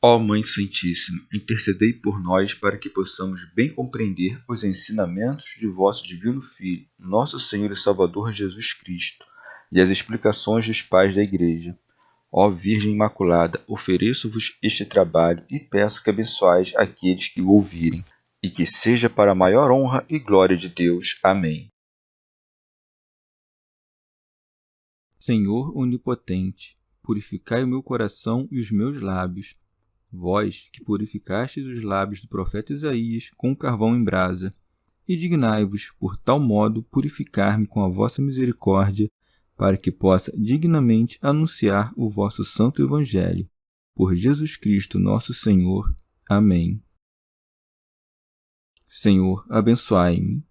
Ó Mãe Santíssima, intercedei por nós para que possamos bem compreender os ensinamentos de vosso Divino Filho, nosso Senhor e Salvador Jesus Cristo, e as explicações dos pais da Igreja. Ó Virgem Imaculada, ofereço-vos este trabalho e peço que abençoais aqueles que o ouvirem, e que seja para a maior honra e glória de Deus. Amém. Senhor onipotente, purificai o meu coração e os meus lábios. Vós, que purificastes os lábios do profeta Isaías com carvão em brasa, e dignai-vos, por tal modo, purificar-me com a vossa misericórdia, para que possa dignamente anunciar o vosso santo Evangelho. Por Jesus Cristo nosso Senhor. Amém. Senhor, abençoai-me.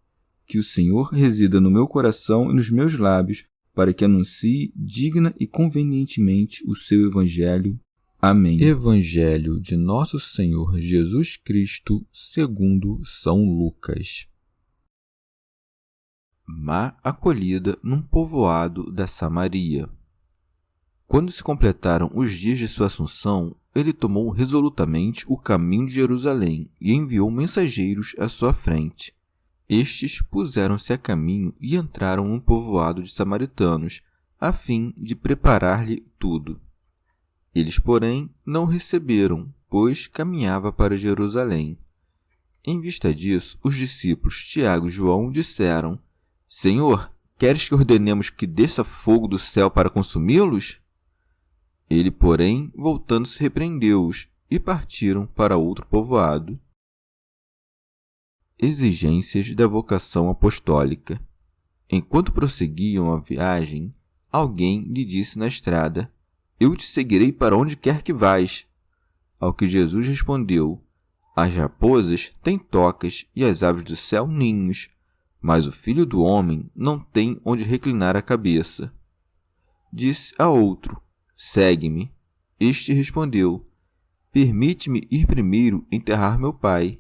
Que o Senhor resida no meu coração e nos meus lábios, para que anuncie digna e convenientemente o seu Evangelho. Amém. Evangelho de Nosso Senhor Jesus Cristo, segundo São Lucas. Má acolhida num povoado da Samaria. Quando se completaram os dias de sua assunção, ele tomou resolutamente o caminho de Jerusalém e enviou mensageiros à sua frente. Estes puseram-se a caminho e entraram num povoado de samaritanos, a fim de preparar-lhe tudo. Eles, porém, não o receberam, pois caminhava para Jerusalém. Em vista disso, os discípulos Tiago e João disseram: Senhor, queres que ordenemos que desça fogo do céu para consumi-los? Ele, porém, voltando-se, repreendeu-os, e partiram para outro povoado. Exigências da vocação apostólica. Enquanto prosseguiam a viagem, alguém lhe disse na estrada: Eu te seguirei para onde quer que vás. Ao que Jesus respondeu: As raposas têm tocas e as aves do céu ninhos, mas o Filho do Homem não tem onde reclinar a cabeça. Disse a outro: Segue-me. Este respondeu: Permite-me ir primeiro enterrar meu pai.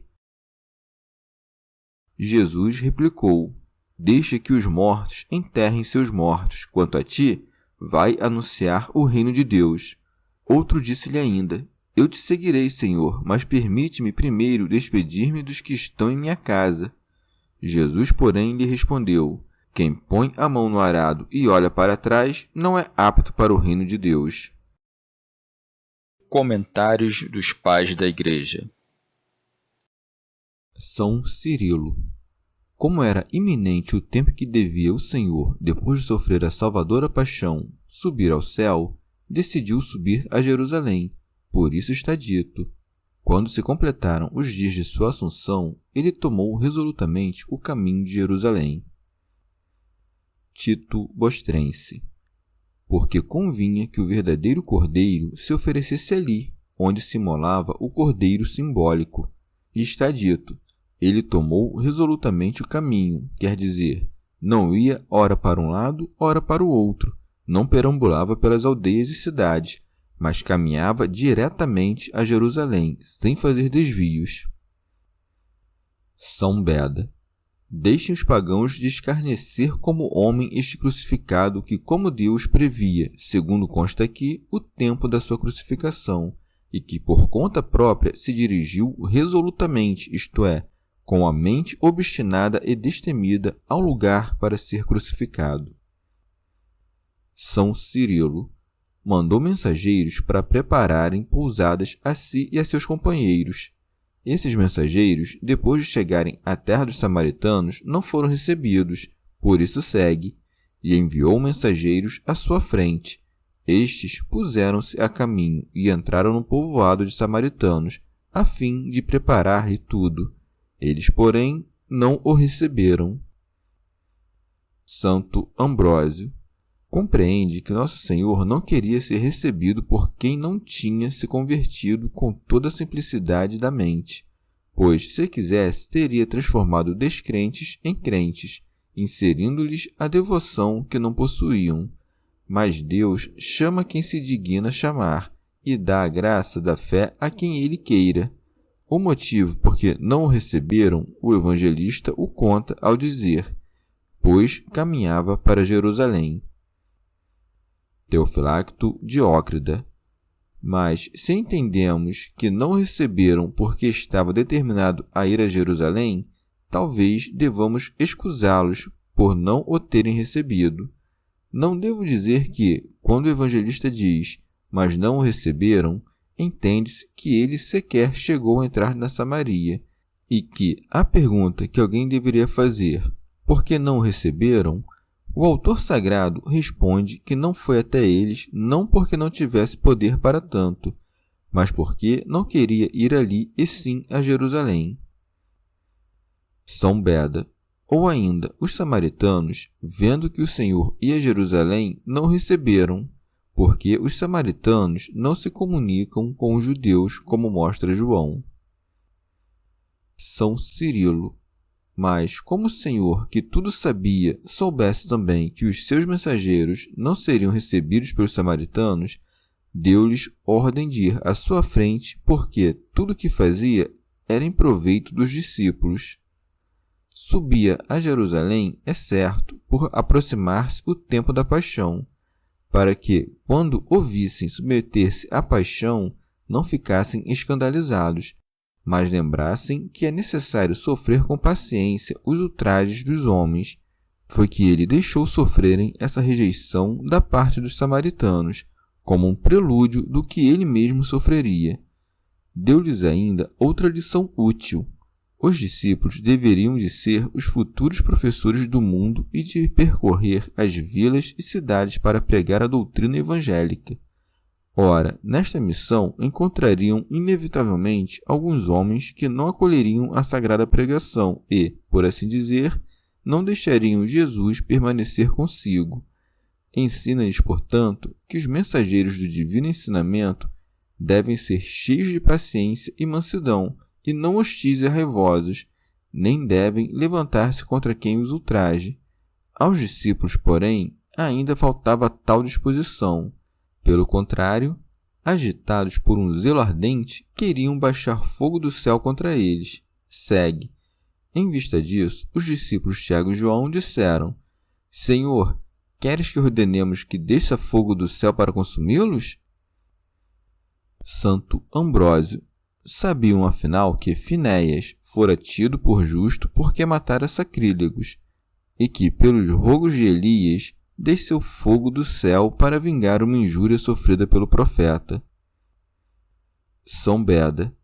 Jesus replicou: Deixa que os mortos enterrem seus mortos. Quanto a ti, vai anunciar o reino de Deus. Outro disse-lhe ainda: Eu te seguirei, Senhor, mas permite-me primeiro despedir-me dos que estão em minha casa. Jesus, porém, lhe respondeu: Quem põe a mão no arado e olha para trás não é apto para o reino de Deus. Comentários dos Pais da Igreja. São Cirilo. Como era iminente o tempo que devia o Senhor, depois de sofrer a salvadora paixão, subir ao céu, decidiu subir a Jerusalém. Por isso está dito: Quando se completaram os dias de sua assunção, ele tomou resolutamente o caminho de Jerusalém. Tito Bostrense. Porque convinha que o verdadeiro cordeiro se oferecesse ali, onde se imolava o cordeiro simbólico. E está dito: Ele tomou resolutamente o caminho, quer dizer, não ia ora para um lado, ora para o outro, não perambulava pelas aldeias e cidades, mas caminhava diretamente a Jerusalém, sem fazer desvios. São Beda. Deixem os pagãos de escarnecer como homem este crucificado que, como Deus previa, segundo consta aqui, o tempo da sua crucificação, e que por conta própria se dirigiu resolutamente, isto é, com a mente obstinada e destemida, ao lugar para ser crucificado. São Cirilo. Mandou mensageiros para prepararem pousadas a si e a seus companheiros. Esses mensageiros, depois de chegarem à terra dos samaritanos, não foram recebidos, por isso segue, e enviou mensageiros à sua frente. Estes puseram-se a caminho e entraram no povoado de samaritanos, a fim de preparar-lhe tudo. Eles, porém, não o receberam. Santo Ambrósio. Compreende que Nosso Senhor não queria ser recebido por quem não tinha se convertido com toda a simplicidade da mente, pois, se quisesse, teria transformado descrentes em crentes, inserindo-lhes a devoção que não possuíam. Mas Deus chama quem se digna chamar e dá a graça da fé a quem Ele queira. O motivo por que não o receberam, o evangelista o conta ao dizer: pois caminhava para Jerusalém. Teofilacto Diócrida. Mas, se entendemos que não o receberam porque estava determinado a ir a Jerusalém, talvez devamos excusá-los por não o terem recebido. Não devo dizer que, quando o evangelista diz, mas não o receberam, entende-se que ele sequer chegou a entrar na Samaria, e que a pergunta que alguém deveria fazer, por que não o receberam? O autor sagrado responde que não foi até eles não porque não tivesse poder para tanto, mas porque não queria ir ali e sim a Jerusalém. São Beda, ou ainda os samaritanos, vendo que o Senhor ia a Jerusalém, não o receberam, porque os samaritanos não se comunicam com os judeus, como mostra João. São Cirilo. Mas, como o Senhor, que tudo sabia, soubesse também que os seus mensageiros não seriam recebidos pelos samaritanos, deu-lhes ordem de ir à sua frente, porque tudo o que fazia era em proveito dos discípulos. Subia a Jerusalém, é certo, por aproximar-se o tempo da paixão, para que, quando o vissem submeter-se à paixão, não ficassem escandalizados, mas lembrassem que é necessário sofrer com paciência os ultrajes dos homens. Foi que ele deixou sofrerem essa rejeição da parte dos samaritanos, como um prelúdio do que ele mesmo sofreria. Deu-lhes ainda outra lição útil. Os discípulos deveriam de ser os futuros professores do mundo e de percorrer as vilas e cidades para pregar a doutrina evangélica. Ora, nesta missão encontrariam inevitavelmente alguns homens que não acolheriam a sagrada pregação e, por assim dizer, não deixariam Jesus permanecer consigo. Ensina-lhes, portanto, que os mensageiros do divino ensinamento devem ser cheios de paciência e mansidão, e não hostis e raivosos, nem devem levantar-se contra quem os ultraje. Aos discípulos, porém, ainda faltava tal disposição. Pelo contrário, agitados por um zelo ardente, queriam baixar fogo do céu contra eles. Segue. Em vista disso, os discípulos Tiago e João disseram: Senhor, queres que ordenemos que desça fogo do céu para consumi-los? Santo Ambrósio. Sabiam, afinal, que Finéias fora tido por justo porque matara sacrílegos, e que, pelos rogos de Elias, desceu fogo do céu para vingar uma injúria sofrida pelo profeta. São Beda.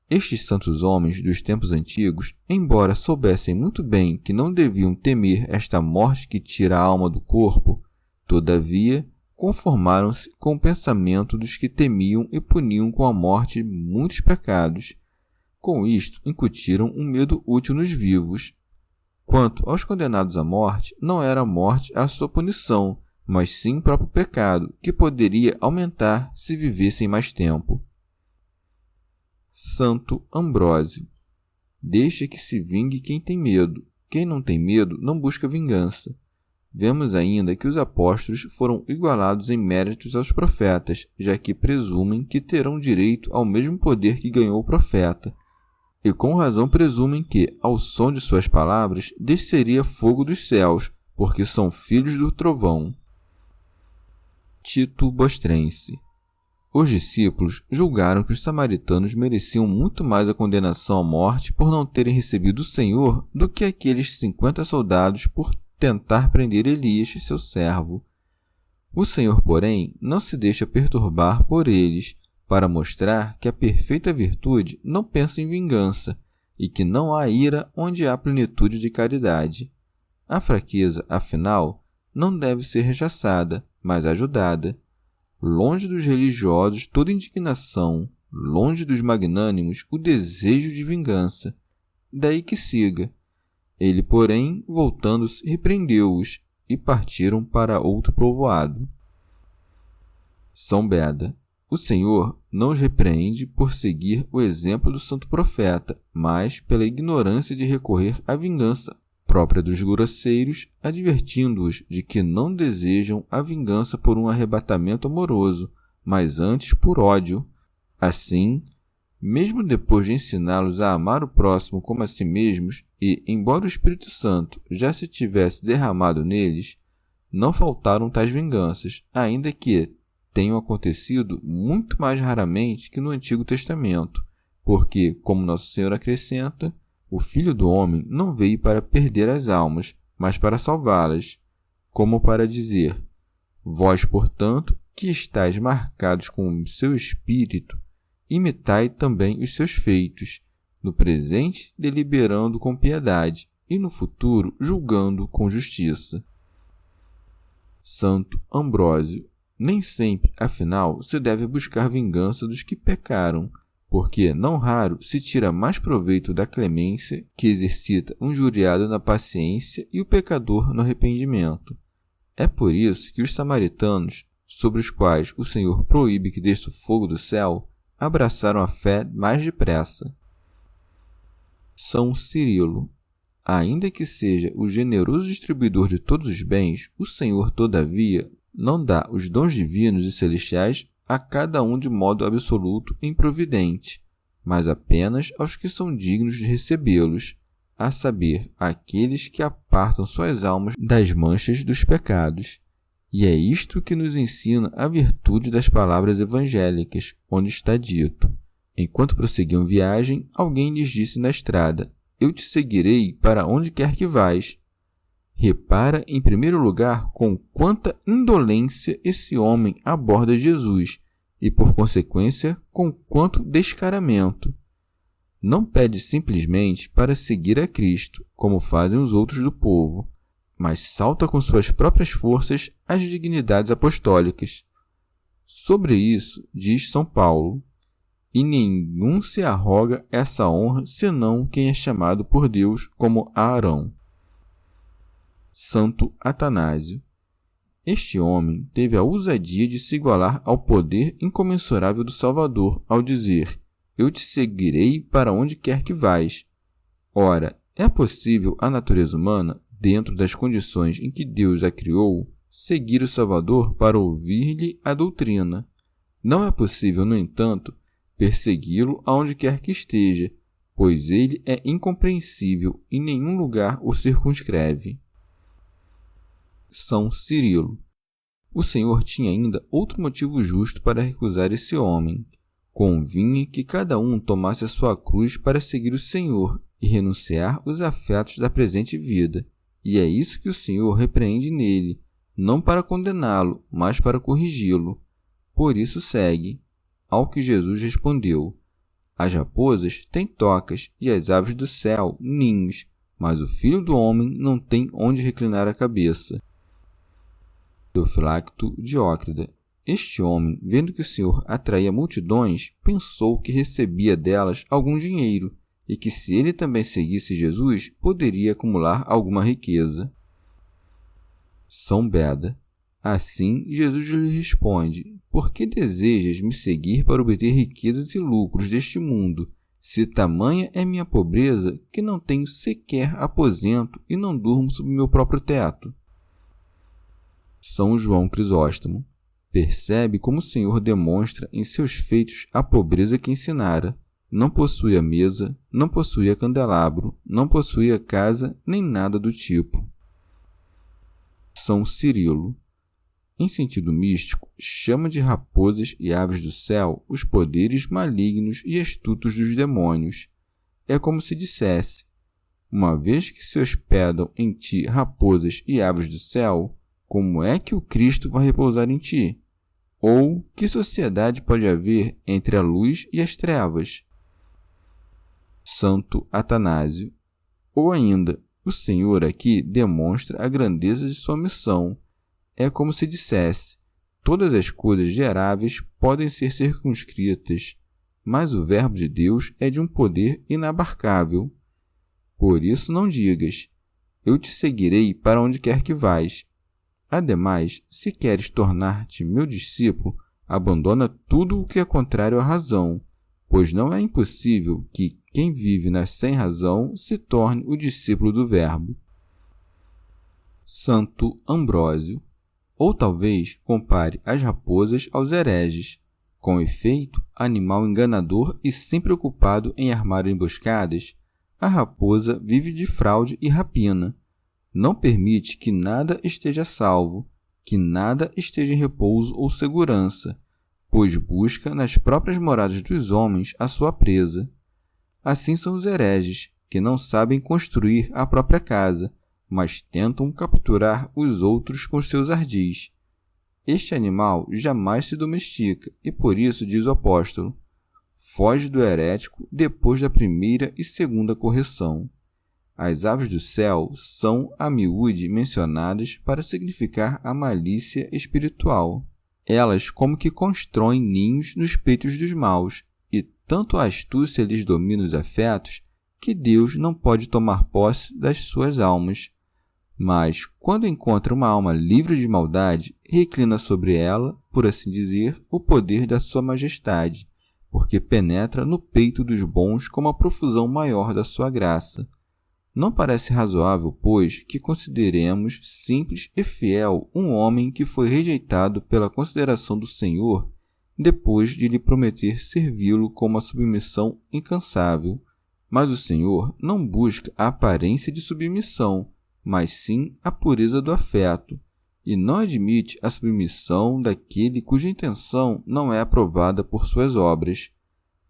Estes santos homens dos tempos antigos, embora soubessem muito bem que não deviam temer esta morte que tira a alma do corpo, todavia conformaram-se com o pensamento dos que temiam e puniam com a morte muitos pecados. Com isto, incutiram um medo útil nos vivos. Quanto aos condenados à morte, não era a morte a sua punição, mas sim o próprio pecado, que poderia aumentar se vivessem mais tempo. Santo Ambrósio. Deixa que se vingue quem tem medo. Quem não tem medo não busca vingança. Vemos ainda que os apóstolos foram igualados em méritos aos profetas, já que presumem que terão direito ao mesmo poder que ganhou o profeta, e com razão presumem que, ao som de suas palavras, desceria fogo dos céus, porque são filhos do trovão. Tito Bostrense. Os discípulos julgaram que os samaritanos mereciam muito mais a condenação à morte por não terem recebido o Senhor do que aqueles 50 soldados por tentar prender Elias, seu servo. O Senhor, porém, não se deixa perturbar por eles, para mostrar que a perfeita virtude não pensa em vingança e que não há ira onde há plenitude de caridade. A fraqueza, afinal, não deve ser rechaçada, mas ajudada. Longe dos religiosos toda indignação, longe dos magnânimos o desejo de vingança. Daí que siga. Ele, porém, voltando-se, repreendeu-os, e partiram para outro povoado. São Beda. O Senhor não os repreende por seguir o exemplo do santo profeta, mas pela ignorância de recorrer à vingança própria dos grosseiros, advertindo-os de que não desejam a vingança por um arrebatamento amoroso, mas antes por ódio. Assim, mesmo depois de ensiná-los a amar o próximo como a si mesmos, e, embora o Espírito Santo já se tivesse derramado neles, não faltaram tais vinganças, ainda que, tenham acontecido muito mais raramente que no Antigo Testamento, porque, como Nosso Senhor acrescenta, o Filho do Homem não veio para perder as almas, mas para salvá-las, como para dizer: vós, portanto, que estáis marcados com o seu Espírito, imitai também os seus feitos, no presente deliberando com piedade, e no futuro julgando com justiça. Santo Ambrósio. Nem sempre, afinal, se deve buscar vingança dos que pecaram, porque, não raro, se tira mais proveito da clemência que exercita um injuriado na paciência e o pecador no arrependimento. É por isso que os samaritanos, sobre os quais o Senhor proíbe que desça o fogo do céu, abraçaram a fé mais depressa. São Cirilo. Ainda que seja o generoso distribuidor de todos os bens, o Senhor, todavia, não dá os dons divinos e celestiais a cada um de modo absoluto e improvidente, mas apenas aos que são dignos de recebê-los, a saber, aqueles que apartam suas almas das manchas dos pecados. E é isto que nos ensina a virtude das palavras evangélicas, onde está dito: enquanto prosseguiam viagem, alguém lhes disse na estrada: eu te seguirei para onde quer que vais. Repara, em primeiro lugar, com quanta indolência esse homem aborda Jesus e, por consequência, com quanto descaramento. Não pede simplesmente para seguir a Cristo, como fazem os outros do povo, mas salta com suas próprias forças as dignidades apostólicas. Sobre isso, diz São Paulo: e nenhum se arroga essa honra senão quem é chamado por Deus, como Arão. Santo Atanásio. Este homem teve a ousadia de se igualar ao poder incomensurável do Salvador ao dizer: eu te seguirei para onde quer que vais. Ora, é possível à natureza humana, dentro das condições em que Deus a criou, seguir o Salvador para ouvir-lhe a doutrina. Não é possível, no entanto, persegui-lo aonde quer que esteja, pois ele é incompreensível e nenhum lugar o circunscreve. São Cirilo. O Senhor tinha ainda outro motivo justo para recusar esse homem. Convinha que cada um tomasse a sua cruz para seguir o Senhor e renunciar os afetos da presente vida. E é isso que o Senhor repreende nele, não para condená-lo, mas para corrigi-lo. Por isso segue. Ao que Jesus respondeu: as raposas têm tocas e as aves do céu ninhos, mas o Filho do Homem não tem onde reclinar a cabeça. Teofilacto Diócrida. Este homem, vendo que o Senhor atraía multidões, pensou que recebia delas algum dinheiro e que, se ele também seguisse Jesus, poderia acumular alguma riqueza. São Beda. Assim, Jesus lhe responde: por que desejas me seguir para obter riquezas e lucros deste mundo, se tamanha é minha pobreza que não tenho sequer aposento e não durmo sob meu próprio teto? São João Crisóstomo. Percebe como o Senhor demonstra em seus feitos a pobreza que ensinara. Não possui a mesa, não possui a candelabro, não possui a casa, nem nada do tipo. São Cirilo. Em sentido místico, chama de raposas e aves do céu os poderes malignos e astutos dos demônios. É como se dissesse: uma vez que se hospedam em ti raposas e aves do céu, como é que o Cristo vai repousar em ti? Ou que sociedade pode haver entre a luz e as trevas? Santo Atanásio. Ou ainda, o Senhor aqui demonstra a grandeza de sua missão. É como se dissesse: todas as coisas geráveis podem ser circunscritas, mas o Verbo de Deus é de um poder inabarcável. Por isso não digas: eu te seguirei para onde quer que vais. Ademais, se queres tornar-te meu discípulo, abandona tudo o que é contrário à razão, pois não é impossível que quem vive na sem-razão se torne o discípulo do Verbo. Santo Ambrósio. Ou talvez compare as raposas aos hereges. Com efeito, animal enganador e sempre ocupado em armar emboscadas, a raposa vive de fraude e rapina. Não permite que nada esteja salvo, que nada esteja em repouso ou segurança, pois busca nas próprias moradas dos homens a sua presa. Assim são os hereges, que não sabem construir a própria casa, mas tentam capturar os outros com seus ardis. Este animal jamais se domestica, e por isso diz o apóstolo: foge do herético depois da primeira e segunda correção. As aves do céu são a miúde mencionadas para significar a malícia espiritual. Elas como que constroem ninhos nos peitos dos maus, e tanto a astúcia lhes domina os afetos, que Deus não pode tomar posse das suas almas. Mas, quando encontra uma alma livre de maldade, reclina sobre ela, por assim dizer, o poder da sua majestade, porque penetra no peito dos bons com uma profusão maior da sua graça. Não parece razoável, pois, que consideremos simples e fiel um homem que foi rejeitado pela consideração do Senhor, depois de lhe prometer servi-lo com uma submissão incansável. Mas o Senhor não busca a aparência de submissão, mas sim a pureza do afeto, e não admite a submissão daquele cuja intenção não é aprovada por suas obras.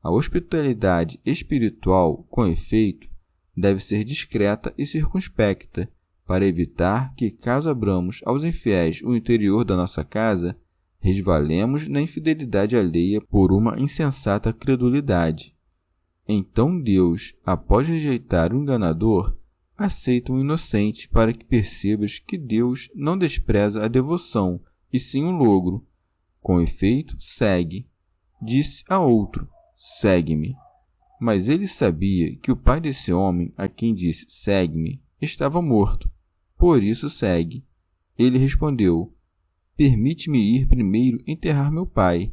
A hospitalidade espiritual, com efeito, deve ser discreta e circunspecta, para evitar que, caso abramos aos infiéis o interior da nossa casa, resvalemos na infidelidade alheia por uma insensata credulidade. Então Deus, após rejeitar o enganador, aceita um inocente para que percebas que Deus não despreza a devoção, e sim o logro. Com efeito, segue. Disse a outro: segue-me. Mas ele sabia que o pai desse homem, a quem disse: segue-me, estava morto. Por isso segue. Ele respondeu: permite-me ir primeiro enterrar meu pai.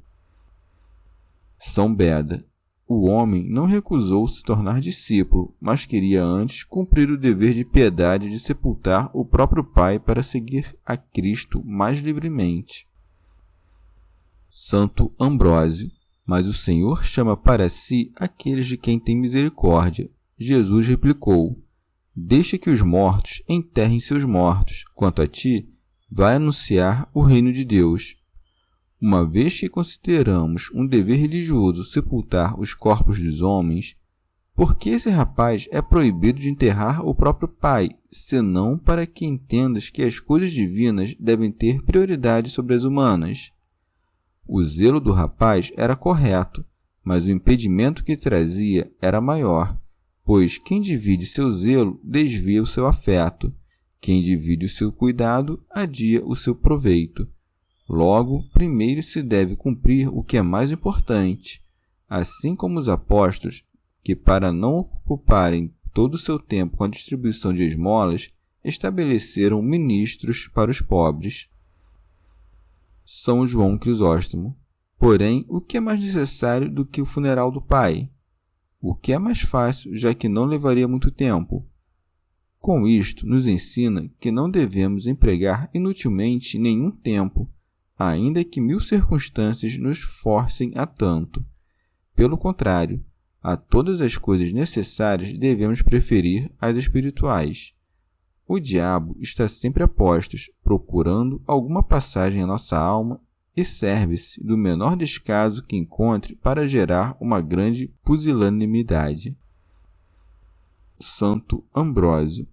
São Beda. O homem não recusou se tornar discípulo, mas queria antes cumprir o dever de piedade de sepultar o próprio pai para seguir a Cristo mais livremente. Santo Ambrósio. Mas o Senhor chama para si aqueles de quem tem misericórdia. Jesus replicou: deixa que os mortos enterrem seus mortos. Quanto a ti, vai anunciar o reino de Deus. Uma vez que consideramos um dever religioso sepultar os corpos dos homens, por que esse rapaz é proibido de enterrar o próprio pai, senão para que entendas que as coisas divinas devem ter prioridade sobre as humanas? O zelo do rapaz era correto, mas o impedimento que trazia era maior, pois quem divide seu zelo desvia o seu afeto, quem divide o seu cuidado adia o seu proveito. Logo, primeiro se deve cumprir o que é mais importante, assim como os apóstolos, que para não ocuparem todo o seu tempo com a distribuição de esmolas, estabeleceram ministros para os pobres. São João Crisóstomo. Porém, o que é mais necessário do que o funeral do pai? O que é mais fácil, já que não levaria muito tempo? Com isto, nos ensina que não devemos empregar inutilmente nenhum tempo, ainda que 1000 circunstâncias nos forcem a tanto. Pelo contrário, a todas as coisas necessárias devemos preferir as espirituais. O diabo está sempre a postos, procurando alguma passagem à nossa alma e serve-se do menor descaso que encontre para gerar uma grande pusilanimidade. Santo Ambrósio.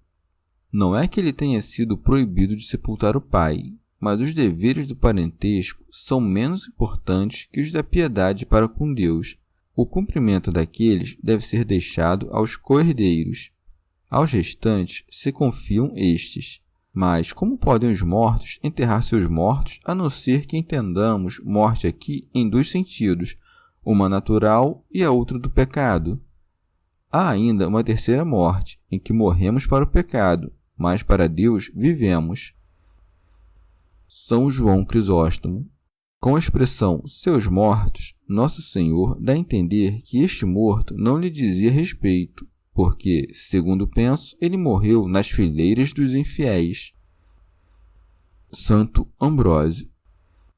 Não é que ele tenha sido proibido de sepultar o pai, mas os deveres do parentesco são menos importantes que os da piedade para com Deus. O cumprimento daqueles deve ser deixado aos co-herdeiros. Aos restantes se confiam estes. Mas como podem os mortos enterrar seus mortos, a não ser que entendamos morte aqui em 2 sentidos, uma natural e a outra do pecado? Há ainda uma terceira morte, em que morremos para o pecado, mas para Deus vivemos. São João Crisóstomo. Com a expressão seus mortos, Nosso Senhor dá a entender que este morto não lhe dizia respeito, porque, segundo penso, ele morreu nas fileiras dos infiéis. Santo Ambrósio.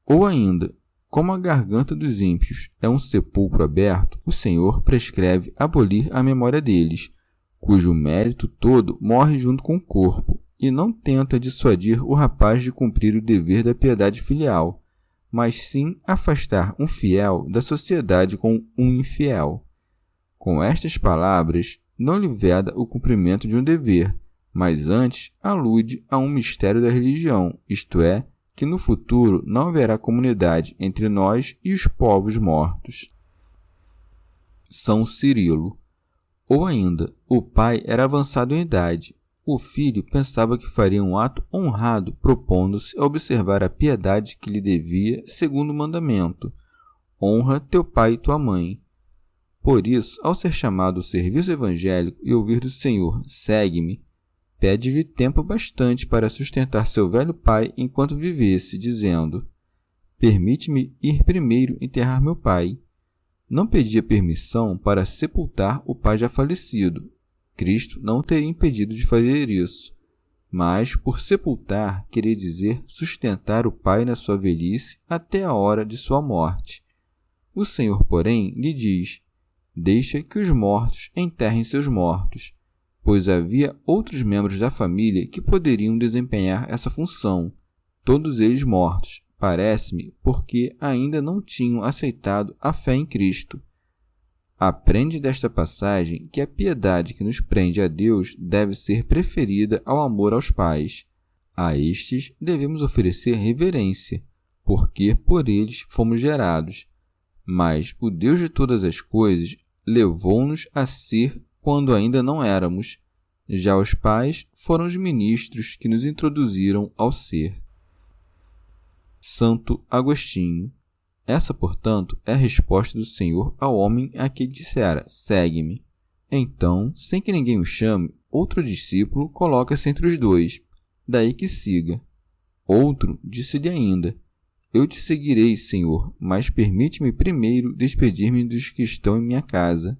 Ou ainda, como a garganta dos ímpios é um sepulcro aberto, o Senhor prescreve abolir a memória deles, cujo mérito todo morre junto com o corpo, e não tenta dissuadir o rapaz de cumprir o dever da piedade filial, mas sim afastar um fiel da sociedade com um infiel. Com estas palavras, não lhe veda o cumprimento de um dever, mas antes alude a um mistério da religião, isto é, que no futuro não haverá comunidade entre nós e os povos mortos. São Cirilo. Ou ainda, o pai era avançado em idade. O filho pensava que faria um ato honrado propondo-se a observar a piedade que lhe devia segundo o mandamento: honra teu pai e tua mãe. Por isso, ao ser chamado ao serviço evangélico e ouvir do Senhor, segue-me, pede-lhe tempo bastante para sustentar seu velho pai enquanto vivesse, dizendo: permite-me ir primeiro enterrar meu pai. Não pedia permissão para sepultar o pai já falecido. Cristo não teria impedido de fazer isso. Mas, por sepultar, queria dizer sustentar o pai na sua velhice até a hora de sua morte. O Senhor, porém, lhe diz: deixa que os mortos enterrem seus mortos, pois havia outros membros da família que poderiam desempenhar essa função, todos eles mortos, parece-me, porque ainda não tinham aceitado a fé em Cristo. Aprende desta passagem que a piedade que nos prende a Deus deve ser preferida ao amor aos pais. A estes devemos oferecer reverência, porque por eles fomos gerados. Mas o Deus de todas as coisas levou-nos a ser quando ainda não éramos. Já os pais foram os ministros que nos introduziram ao ser. Santo Agostinho. Essa, portanto, é a resposta do Senhor ao homem a que dissera: segue-me. Então, sem que ninguém o chame, outro discípulo coloca-se entre os dois, daí que siga. Outro disse-lhe ainda: eu te seguirei, Senhor, mas permite-me primeiro despedir-me dos que estão em minha casa.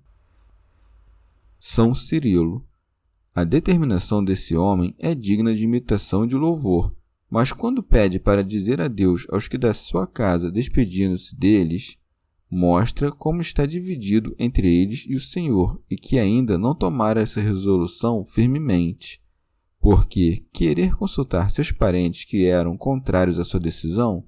São Cirilo. A determinação desse homem é digna de imitação e de louvor, mas quando pede para dizer adeus aos que da sua casa despedindo-se deles, mostra como está dividido entre eles e o Senhor e que ainda não tomara essa resolução firmemente, porque querer consultar seus parentes que eram contrários à sua decisão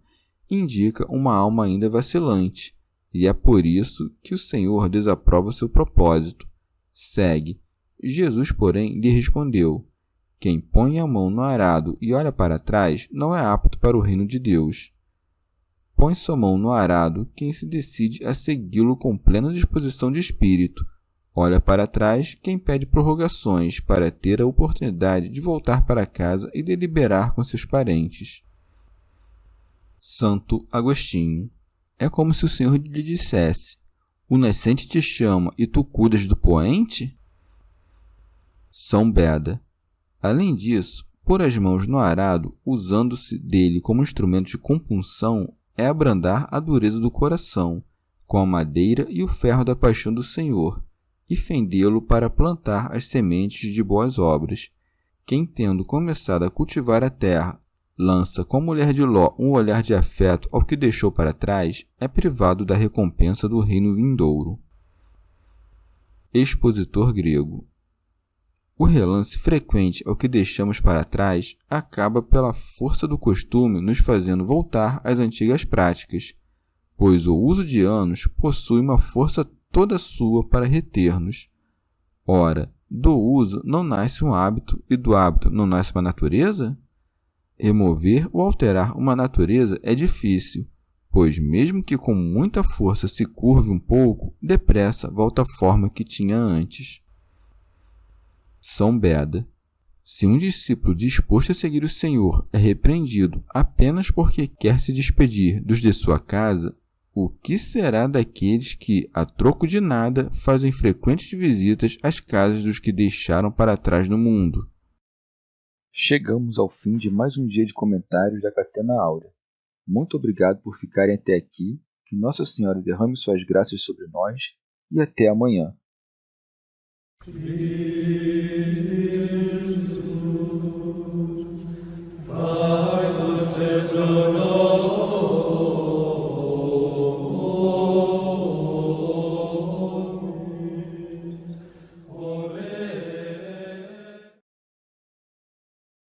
indica uma alma ainda vacilante, e é por isso que o Senhor desaprova seu propósito. Segue. Jesus, porém, lhe respondeu: quem põe a mão no arado e olha para trás não é apto para o reino de Deus. Põe sua mão no arado quem se decide a segui-lo com plena disposição de espírito. Olha para trás quem pede prorrogações para ter a oportunidade de voltar para casa e deliberar com seus parentes. Santo Agostinho. É como se o Senhor lhe dissesse: o nascente te chama e tu cuidas do poente? São Beda. Além disso, pôr as mãos no arado, usando-se dele como instrumento de compunção, é abrandar a dureza do coração, com a madeira e o ferro da paixão do Senhor, e fendê-lo para plantar as sementes de boas obras. Quem, tendo começado a cultivar a terra, lança com a mulher de Ló um olhar de afeto ao que deixou para trás, é privado da recompensa do reino vindouro. Expositor grego. O relance frequente ao que deixamos para trás acaba pela força do costume nos fazendo voltar às antigas práticas, pois o uso de anos possui uma força toda sua para reter-nos. Ora, do uso não nasce um hábito e do hábito não nasce uma natureza? Remover ou alterar uma natureza é difícil, pois mesmo que com muita força se curve um pouco, depressa volta à forma que tinha antes. São Beda. Se um discípulo disposto a seguir o Senhor é repreendido apenas porque quer se despedir dos de sua casa, o que será daqueles que, a troco de nada, fazem frequentes visitas às casas dos que deixaram para trás no mundo? Chegamos ao fim de mais um dia de comentários da Catena Áurea. Muito obrigado por ficarem até aqui, que Nossa Senhora derrame suas graças sobre nós e até amanhã.